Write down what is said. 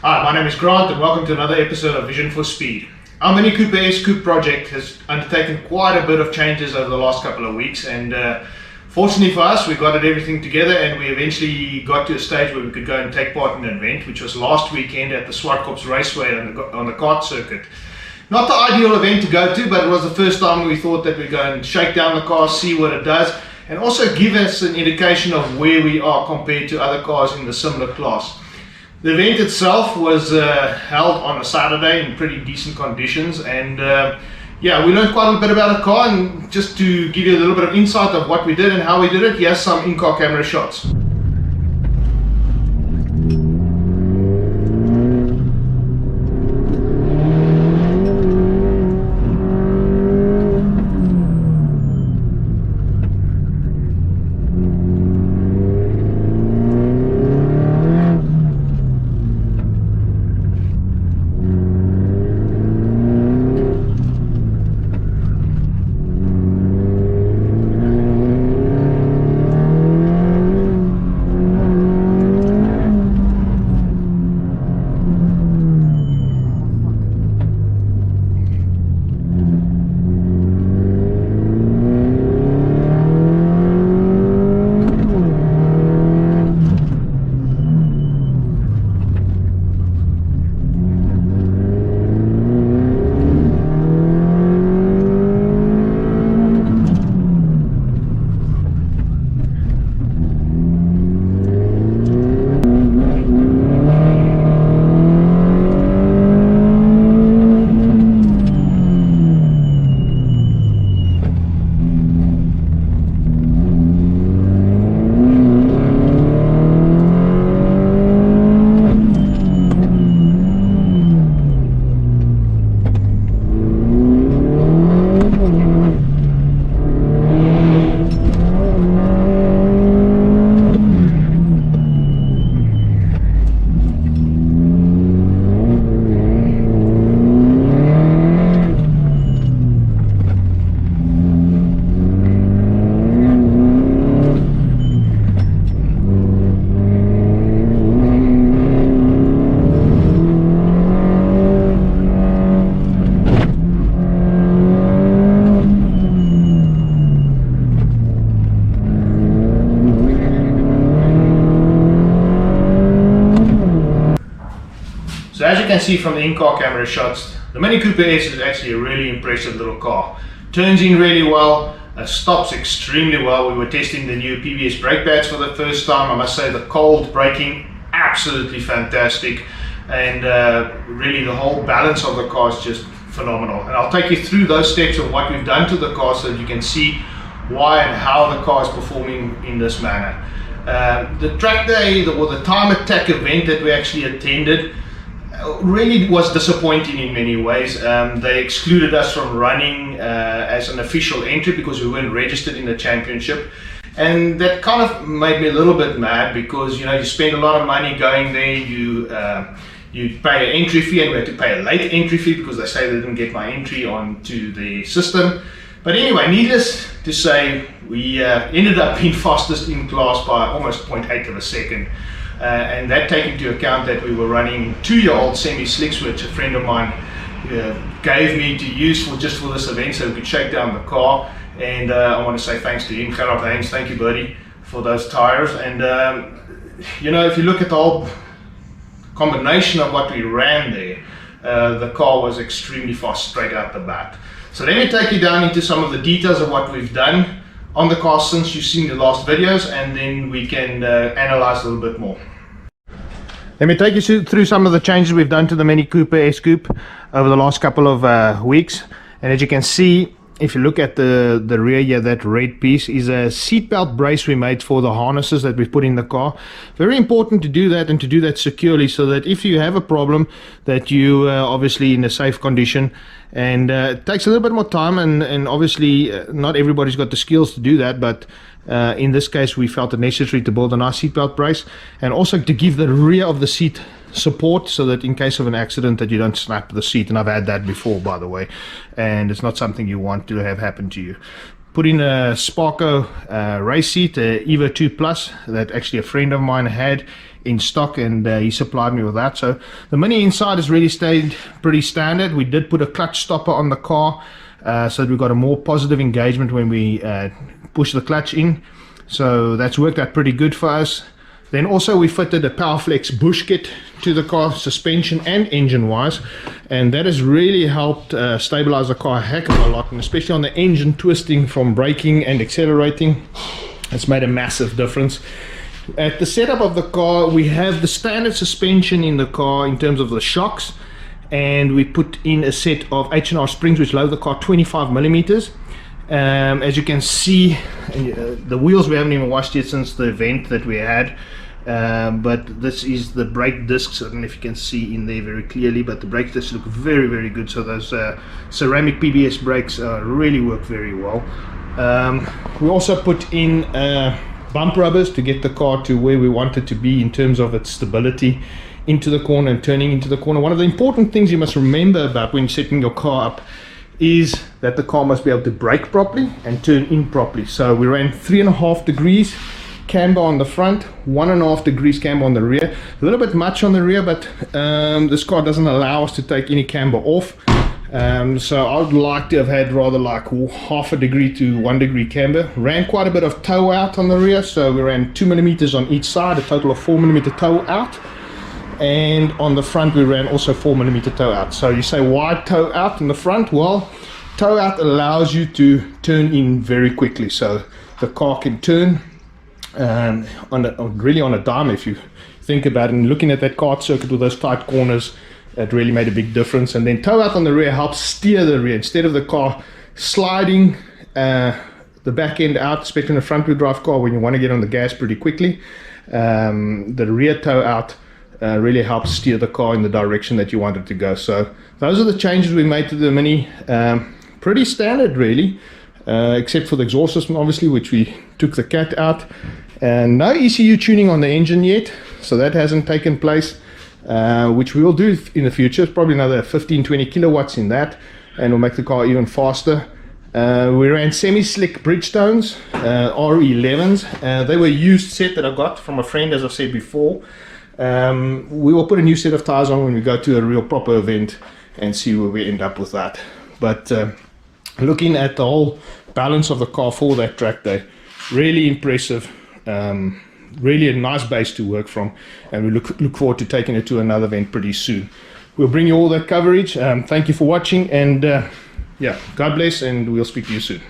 Hi, my name is Grant and welcome to another episode of Vision for Speed. Our Mini Cooper S Coupe project has undertaken quite a bit of changes over the last couple of weeks, and fortunately for us we got everything together and we eventually got to a stage where we could go and take part in an event, which was last weekend at the Swartkops Raceway on the kart circuit. Not the ideal event to go to, but it was the first time we thought that we'd go and shake down the car, see what it does, and also give us an indication of where we are compared to other cars in the similar class. The event itself was held on a Saturday in pretty decent conditions, and yeah, we learned quite a bit about the car. And just to give you a little bit of insight of what we did and how we did it, here's some in-car camera shots. So as you can see from the in-car camera shots, the Mini Cooper S is actually a really impressive little car. Turns in really well, stops extremely well. We were testing the new PBS brake pads for the first time. I must say the cold braking, absolutely fantastic. And really the whole balance of the car is just phenomenal. And I'll take you through those steps of what we've done to the car so that you can see why and how the car is performing in this manner. The track day, or the time attack event that we actually attended, really was disappointing in many ways. They excluded us from running as an official entry because we weren't registered in the championship, and that kind of made me a little bit mad because you spend a lot of money going there, you pay an entry fee, and we had to pay a late entry fee because they say they didn't get my entry onto the system. But anyway, needless to say, we ended up being fastest in class by almost 0.8 of a second. And that taking into account that we were running 2-year-old semi-slicks, which a friend of mine gave me to use just for this event so we could shake down the car. And I want to say thanks to him, Gerard Haynes, thank you buddy for those tires. And if you look at the whole combination of what we ran there, the car was extremely fast straight out the bat. So let me take you down into some of the details of what we've done on the car since you've seen the last videos, and then we can analyze a little bit more. Let me take you through some of the changes we've done to the Mini Cooper S Coupe over the last couple of weeks. And as you can see, if you look at the rear here, that red piece is a seatbelt brace we made for the harnesses that we've put in the car. Very important to do that, and to do that securely, so that if you have a problem, that you obviously in a safe condition. And it takes a little bit more time, and obviously not everybody's got the skills to do that, but in this case we felt it necessary to build a nice seatbelt brace, and also to give the rear of the seat support so that in case of an accident that you don't snap the seat. And I've had that before, by the way, and it's not something you want to have happen to you. Put in a Sparko race seat, a Evo 2 Plus, that actually a friend of mine had in stock, and he supplied me with that. So the Mini inside has really stayed pretty standard. We did put a clutch stopper on the car, so that we got a more positive engagement when we push the clutch in. So that's worked out pretty good for us. Then also we fitted a Powerflex bush kit to the car, suspension and engine wise, and that has really helped stabilize the car a heck of a lot, and especially on the engine twisting from braking and accelerating, it's made a massive difference. At the setup of the car, we have the standard suspension in the car in terms of the shocks, and we put in a set of H&R springs which load the car 25 millimeters. As you can see, the wheels we haven't even washed yet since the event that we had, but this is the brake discs. I don't know if you can see in there very clearly, but the brake discs look very, very good. So those ceramic PBS brakes really work very well. We also put in bump rubbers to get the car to where we want it to be in terms of its stability into the corner and turning into the corner. One of the important things you must remember about when setting your car up is that the car must be able to brake properly and turn in properly. So we ran 3.5 degrees camber on the front, 1.5 degrees camber on the rear. A little bit much on the rear, but this car doesn't allow us to take any camber off. So I would like to have had rather like 0.5 degree to 1 degree camber. Ran quite a bit of toe out on the rear, so we ran 2 millimeters on each side, a total of 4 millimeter toe out. And on the front we ran also 4 millimeter toe out. So you say, why toe out in the front? Well, toe out allows you to turn in very quickly, so the car can turn really on a dime. If you think about it, and looking at that kart circuit with those tight corners, it really made a big difference. And then toe out on the rear helps steer the rear instead of the car sliding the back end out, especially in a front wheel drive car when you want to get on the gas pretty quickly. The rear toe out really helps steer the car in the direction that you want it to go. So those are the changes we made to the Mini. Pretty standard really, except for the exhaust system obviously, which we took the cat out, and no ECU tuning on the engine yet, so that hasn't taken place, which we will do in the future. It's probably another 15-20 kilowatts in that, and will make the car even faster. We ran semi-slick Bridgestones, R11s. They were a used set that I got from a friend, as I've said before. We will put a new set of tires on when we go to a real proper event and see where we end up with that. But looking at the whole balance of the car for that track day, really impressive. Really a nice base to work from, and we look forward to taking it to another event pretty soon. We'll bring you all that coverage. Thank you for watching, and yeah, God bless, and we'll speak to you soon.